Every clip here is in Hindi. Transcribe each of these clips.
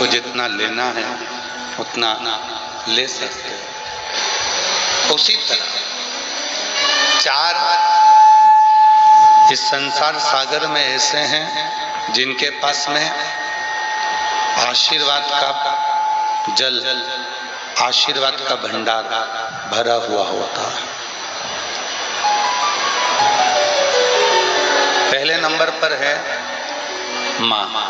को जितना लेना है उतना ले सकते हो। उसी तरह चार इस संसार सागर में ऐसे हैं जिनके पास में आशीर्वाद का जल, आशीर्वाद का भंडार भरा हुआ होता है। पहले नंबर पर है माँ,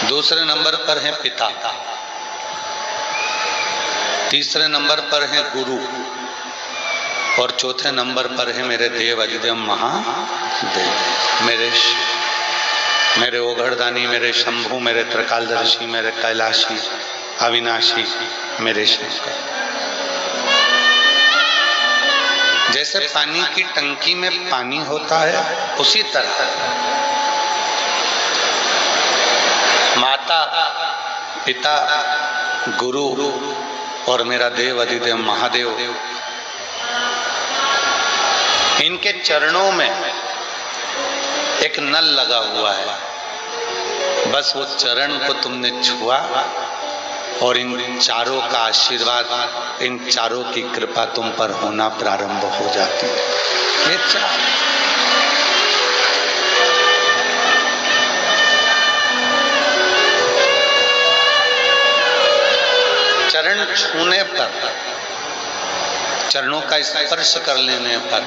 दूसरे नंबर पर है पिता, तीसरे नंबर पर है गुरु और चौथे नंबर पर है मेरे देव अधिदेव महादेव, मेरे ओघड़दानी, मेरे शंभु, मेरे त्रिकालदर्शी, मेरे कैलाशी, अविनाशी, मेरे शंकर। जैसे पानी की टंकी में पानी होता है उसी तरह माता, पिता, गुरु और मेरा देव अधिदेव महादेव, इनके चरणों में एक नल लगा हुआ है। बस वो चरण को तुमने छुआ और इन चारों का आशीर्वाद, इन चारों की कृपा तुम पर होना प्रारंभ हो जाती है। ये चार चरण छूने पर, चरणों का स्पर्श कर लेने पर,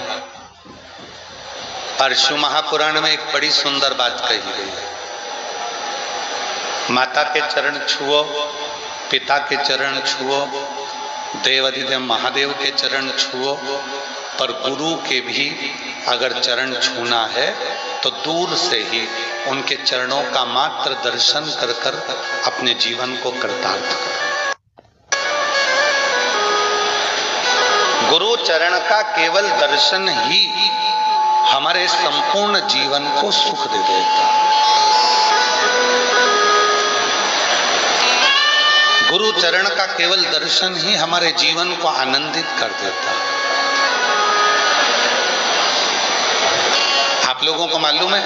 परशु महापुराण में एक बड़ी सुंदर बात कही गई है। माता के चरण छुओ, पिता के चरण छुओ, देव अधिदेव महादेव के चरण छुओ, पर गुरु के भी अगर चरण छूना है तो दूर से ही उनके चरणों का मात्र दर्शन कर कर अपने जीवन को कृतार्थ करो। गुरु चरण का केवल दर्शन ही हमारे संपूर्ण जीवन को सुख दे देता है। गुरु चरण का केवल दर्शन ही हमारे जीवन को आनंदित कर देता है। आप लोगों को मालूम है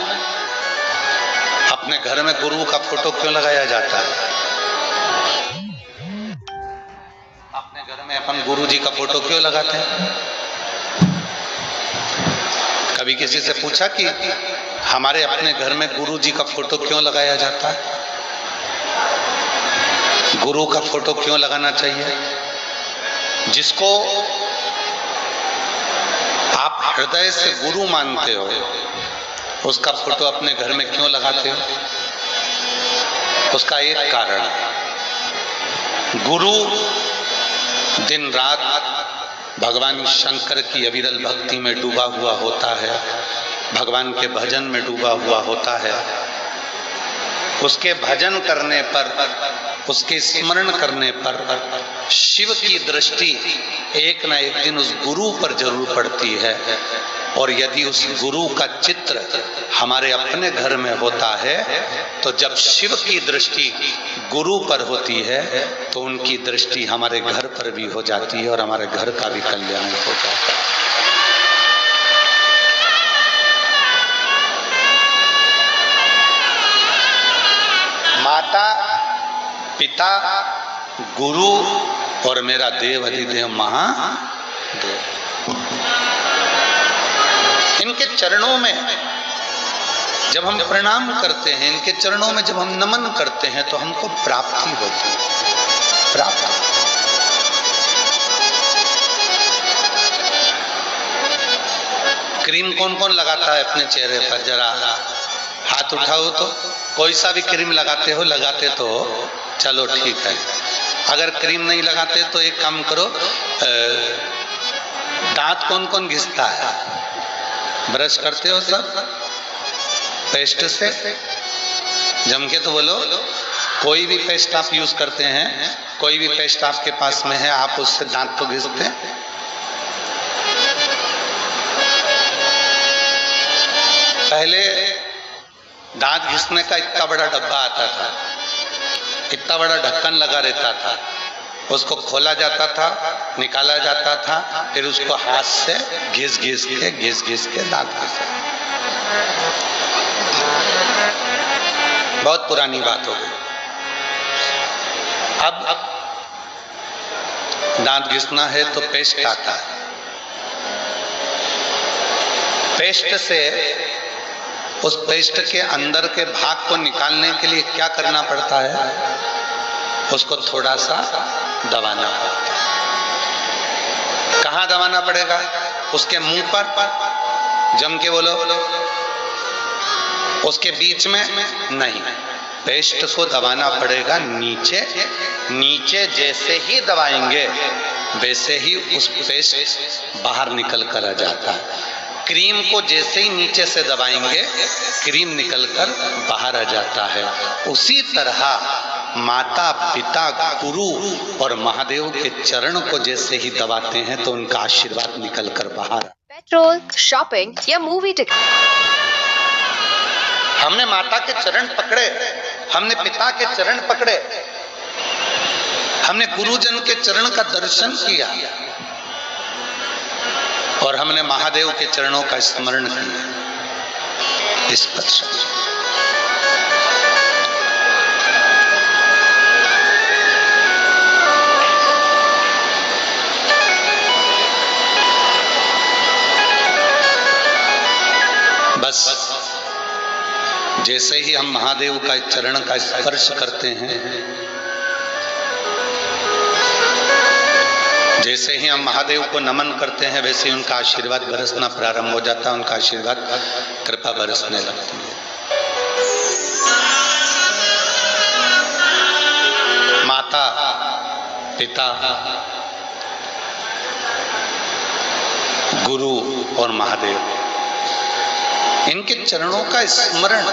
अपने घर में गुरु का फोटो क्यों लगाया जाता है? अपने घर में अपन गुरु जी का फोटो क्यों लगाते हैं? कभी किसी से पूछा कि हमारे अपने घर में गुरु जी का फोटो क्यों लगाया जाता है? गुरु का फोटो क्यों लगाना चाहिए? जिसको आप हृदय से गुरु मानते हो उसका फोटो अपने घर में क्यों लगाते हो? उसका एक कारण है, गुरु दिन रात भगवान शंकर की अविरल भक्ति में डूबा हुआ होता है, भगवान के भजन में डूबा हुआ होता है। उसके भजन करने पर, उसके स्मरण करने पर शिव की दृष्टि एक ना एक दिन उस गुरु पर जरूर पड़ती है। और यदि उस गुरु का चित्र हमारे अपने घर में होता है तो जब शिव की दृष्टि गुरु पर होती है तो उनकी दृष्टि हमारे घर पर भी हो जाती है और हमारे घर का भी कल्याण हो जाता है। माता, पिता, गुरु और मेरा देव अधिदेव महादेव, इनके चरणों में जब हम प्रणाम करते हैं, इनके चरणों में जब हम नमन करते हैं तो हमको प्राप्ति होती है। प्राप्ति क्रीम कौन कौन लगाता है अपने चेहरे पर? जरा हाथ उठाओ तो। कोई सा भी क्रीम लगाते हो? लगाते तो चलो ठीक है। अगर क्रीम नहीं लगाते तो एक काम करो, दांत कौन कौन घिसता है? ब्रश करते हो सब पेस्ट से? जम के तो बोलो। कोई भी पेस्ट आप यूज करते हैं, कोई भी पेस्ट आपके पास में है, आप उससे दांत तो घिसते हैं। पहले दांत घिसने का इतना बड़ा डब्बा आता था, इतना बड़ा ढक्कन लगा रहता था, उसको खोला जाता था, निकाला जाता था, फिर उसको हाथ से घिस घिस के दांत घिसे। बहुत पुरानी बात हो गई। अब दांत घिसना है तो पेस्ट आता है। पेस्ट से उस पेस्ट के अंदर के भाग को निकालने के लिए क्या करना पड़ता है? उसको थोड़ा सा दबाना पड़ता है। कहाँ दबाना पड़ेगा? उसके मुंह पर, जम के बोलो। उसके बीच में नहीं, पेस्ट को दबाना पड़ेगा नीचे। नीचे जैसे ही दबाएंगे वैसे ही उस पेस्ट बाहर निकल कर आ जाता है। क्रीम को जैसे ही नीचे से दबाएंगे क्रीम निकलकर बाहर आ जाता है। उसी तरह माता पिता गुरु और महादेव के चरण को जैसे ही दबाते हैं तो उनका आशीर्वाद निकलकर बाहर। पेट्रोल, शॉपिंग या मूवी टिकट। हमने माता के चरण पकड़े, हमने पिता के चरण पकड़े, हमने गुरुजन के चरण का दर्शन किया और हमने महादेव के चरणों का स्मरण किया। स्पर्श बस जैसे ही हम महादेव का चरण का स्पर्श करते हैं, जैसे ही हम महादेव को नमन करते हैं वैसे ही उनका आशीर्वाद बरसना प्रारंभ हो जाता है। उनका आशीर्वाद कृपा बरसने लगती है। माता पिता गुरु और महादेव, इनके चरणों का स्मरण,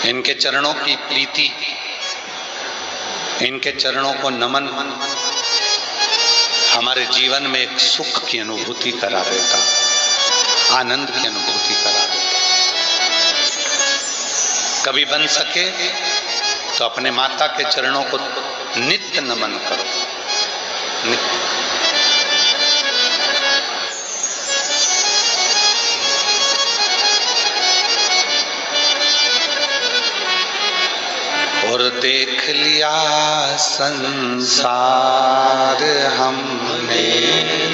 इनके चरणों की प्रीति, इनके चरणों को नमन हमारे जीवन में एक सुख की अनुभूति करा देता, आनंद की अनुभूति करा देता। कभी बन सके तो अपने माता के चरणों को नित्य नमन करो। नित्य और देख लिया संसार हमने,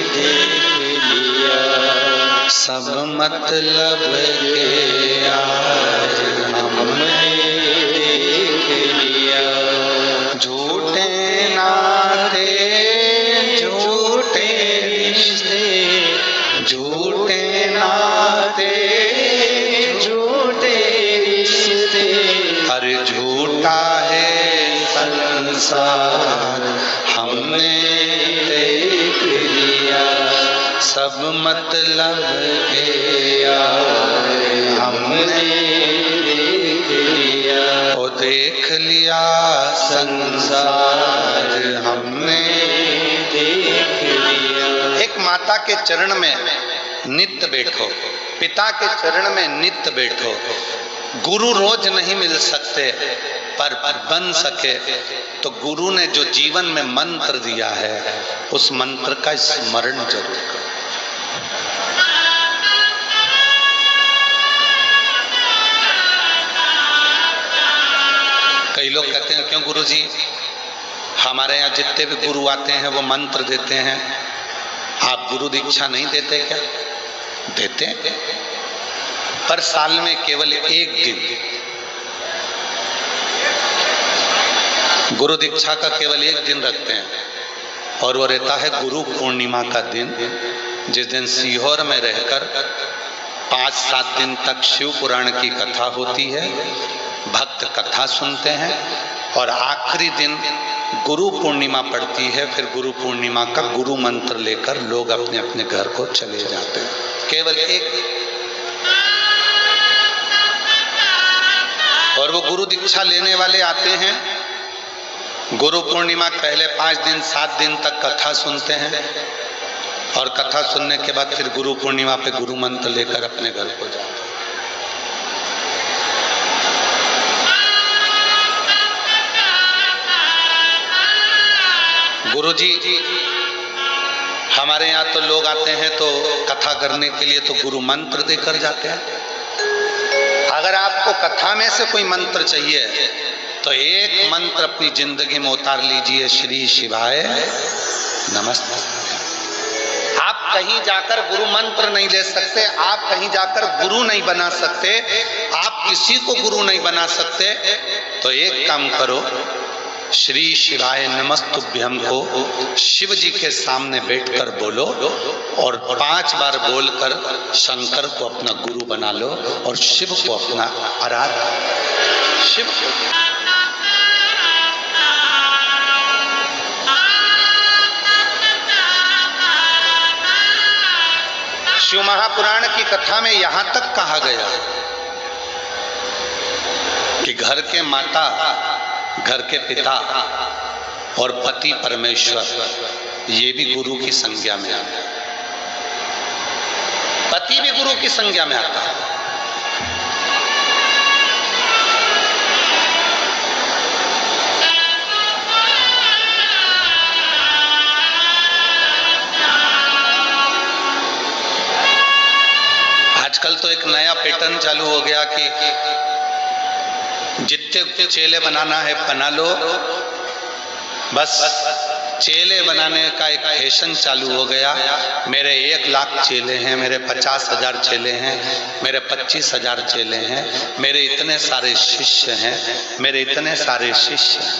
देख लिया सब मतलब के आज हमने देख लिया। झूठे नाते झूठे रिश्ते, झूठे नाते झूठे रिश्ते, हर झूठा है संसार हमने देख लिया। सब मतलब के यार हमने देख लिया। ओ देख लिया संसार हमने देख लिया। एक माता के चरण में नित्य बैठो, पिता के चरण में नित्य बैठो। गुरु रोज नहीं मिल सकते, पर बन सके तो गुरु ने जो जीवन में मंत्र दिया है उस मंत्र का स्मरण जरूर करो। कई लोग कहते हैं क्यों गुरुजी, हमारे यहाँ जितने भी गुरु आते हैं वो मंत्र देते हैं, आप गुरु दीक्षा नहीं देते क्या? देते हैं, पर साल में केवल एक दिन गुरु दीक्षा का केवल एक दिन रखते हैं और वो रहता है गुरु पूर्णिमा का दिन, जिस दिन सीहोर में रहकर 5-7 दिन तक शिव पुराण की कथा होती है, भक्त कथा सुनते हैं और आखिरी दिन गुरु पूर्णिमा पड़ती है। फिर गुरु पूर्णिमा का गुरु मंत्र लेकर लोग अपने अपने घर को चले जाते हैं। केवल एक, और वो गुरु दीक्षा लेने वाले आते हैं, गुरु पूर्णिमा पहले 5 दिन 7 दिन तक कथा सुनते हैं और कथा सुनने के बाद फिर गुरु पूर्णिमा पे गुरु मंत्र लेकर अपने घर को जाते हैं। गुरुजी, हमारे यहाँ तो लोग आते हैं तो कथा करने के लिए तो गुरु मंत्र देकर जाते हैं। अगर अगर आपको कथा में से कोई मंत्र चाहिए तो एक मंत्र अपनी जिंदगी में उतार लीजिए, श्री शिवाय नमस्ते। आप कहीं जाकर गुरु मंत्र नहीं ले सकते, आप कहीं जाकर गुरु नहीं बना सकते, आप किसी को गुरु नहीं बना सकते, तो एक काम करो, श्री शिवाय नमस्तुभ्यम को शिव जी के सामने बैठकर बोलो और 5 बार बोलकर शंकर को अपना गुरु बना लो और शिव को अपना आराध्य। शिव शिव महापुराण की कथा में यहां तक कहा गया कि घर के माता, घर के पिता और पति परमेश्वर ये भी गुरु की संज्ञा में आता है। पति भी गुरु की संज्ञा में आता है। आजकल तो एक नया पैटर्न चालू हो गया कि जितने चेले बनाना है बना लो, बस चेले बनाने का एक फैशन चालू हो गया। मेरे 1 लाख चेले हैं, मेरे 50,000 चेले हैं, मेरे 25,000 चेले हैं, मेरे इतने सारे शिष्य हैं, मेरे इतने सारे शिष्य हैं।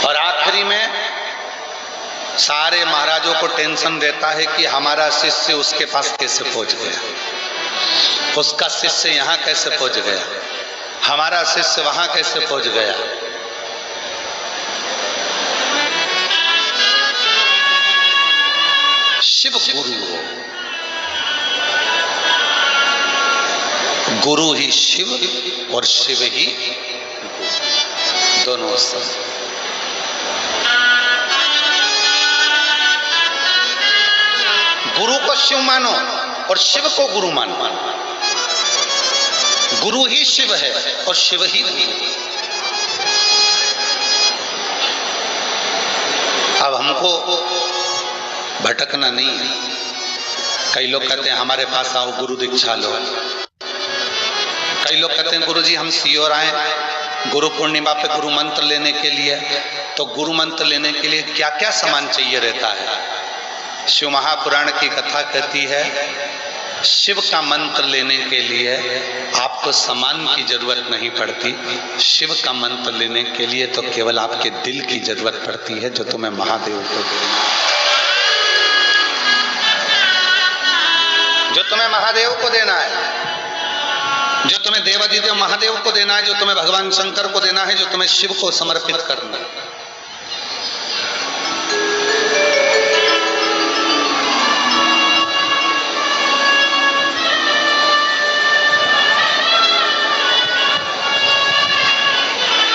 और आखिरी में सारे महाराजों को टेंशन देता है कि हमारा शिष्य उसके पास कैसे पहुंच गया, उसका शिष्य यहाँ कैसे पहुंच गया, हमारा शिष्य वहां कैसे पहुंच गया। शिव गुरु हो, गुरु ही शिव और शिव ही दोनों सब। गुरु को शिव मानो और शिव को गुरु मानो। गुरु ही शिव है और शिव ही गुरु। अब हमको भटकना नहीं है। कई लोग कहते हैं हमारे पास आओ गुरु दीक्षा लो, कई लोग कहते हैं गुरु जी हम सीओर आए गुरु पूर्णिमा पे गुरु मंत्र लेने के लिए। तो गुरु मंत्र लेने के लिए क्या क्या सामान चाहिए रहता है? शिव महापुराण की कथा कहती है शिव का मंत्र लेने के लिए आपको सामान की जरूरत नहीं पड़ती। शिव का मंत्र लेने के लिए तो केवल आपके दिल की जरूरत पड़ती है, जो तुम्हें महादेव को देना, जो तुम्हें महादेव को देना है, जो तुम्हें देवाधिदेव महादेव को देना है, जो तुम्हें भगवान शंकर को देना है, जो तुम्हें शिव को समर्पित करना है।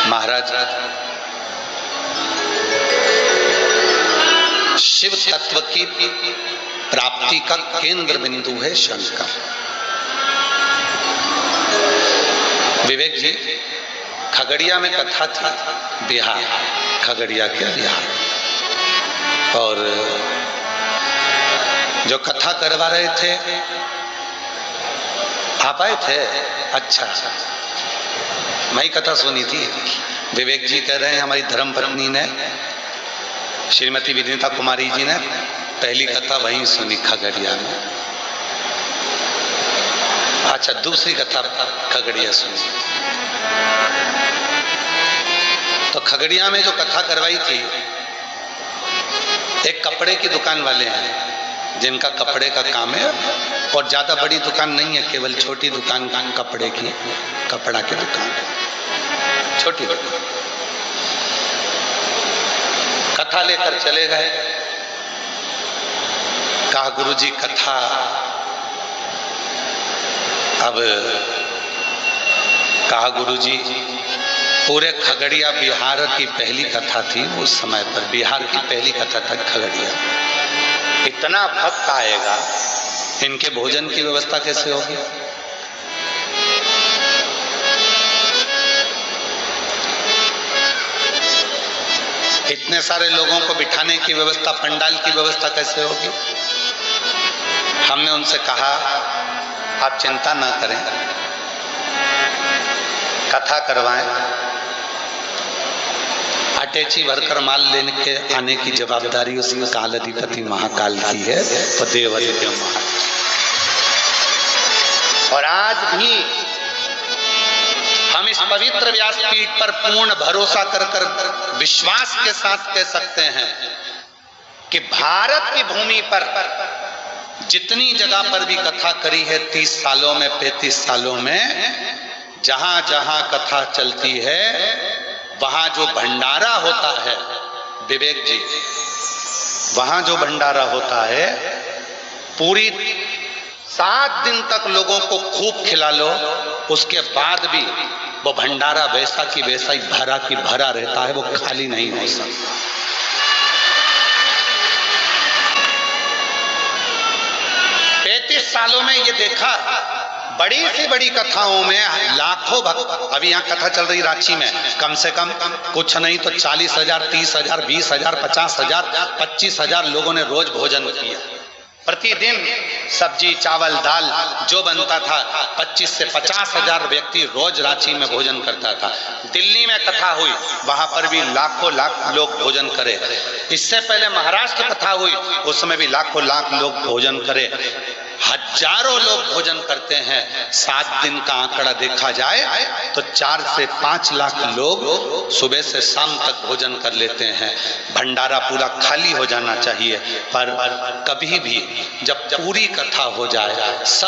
महाराज शिव तत्व की प्राप्ति का केंद्र बिंदु है शंकर। विवेक जी, खगड़िया में कथा थी, बिहार, खगड़िया के बिहार, और जो कथा करवा रहे थे आप आए थे? अच्छा, मैं कथा सुनी थी। विवेक जी कह रहे हैं हमारी धर्म पत्नी ने, श्रीमती विनीता कुमारी जी ने पहली कथा वहीं सुनी खगड़िया में। अच्छा, दूसरी कथा खगड़िया सुनी। तो खगड़िया में जो कथा करवाई थी, एक कपड़े की दुकान वाले हैं जिनका कपड़े का काम है, और ज्यादा बड़ी दुकान नहीं है, केवल छोटी दुकान कपड़े की, कपड़ा की दुकान, छोटी दुकान। कथा लेकर चले गए। कहा गुरुजी कथा, अब कहा गुरुजी पूरे खगड़िया बिहार की पहली कथा थी उस समय पर, बिहार की पहली कथा तक खगड़िया। इतना भक्त आएगा, इनके भोजन की व्यवस्था कैसे होगी? इतने सारे लोगों को बिठाने की व्यवस्था, पंडाल की व्यवस्था कैसे होगी? हमने उनसे कहा आप चिंता ना करें, कथा करवाएं, अटैची भरकर माल लेने के आने की जवाबदारी उस काल अधिपति महाकाल की है, वो देव अधिदेव महाकाल। और आज भी हम इस पवित्र व्यासपीठ पर पूर्ण भरोसा कर विश्वास के साथ कह सकते हैं कि भारत की भूमि पर जितनी जगह पर भी कथा करी है 30 सालों में 35 सालों में, जहां जहां कथा चलती है वहां जो भंडारा होता है, विवेक जी, वहां जो भंडारा होता है पूरी 7 दिन तक लोगों को खूब खिला लो, उसके बाद भी वो भंडारा वैसा की वैसा ही भरा की भरा रहता है, वो खाली नहीं हो सकता। सालों में ये देखा, बड़ी से बड़ी कथाओं में लाखों भक्त, अभी यहाँ कथा चल रही रांची में, कम से कम कुछ नहीं तो 40,000, 30,000, 20,000, 50,000, 25,000 लोगों ने रोज भोजन किया। प्रतिदिन सब्जी चावल दाल जो बनता था, 25 से 50,000 व्यक्ति रोज रांची में भोजन करता था। दिल्ली में कथा हुई, वहां पर भी लाखों लाख लोग भोजन करे। इससे पहले महाराष्ट्र कथा हुई, उसमें भी लाखों लाख लोग भोजन करे। हजारों लोग भोजन करते हैं। 7 दिन का आंकड़ा देखा जाए तो 4 से 5 लाख लोग सुबह से शाम तक भोजन कर लेते हैं। भंडारा पूरा खाली हो जाना चाहिए, पर कभी भी जब पूरी कथा हो जाए, सब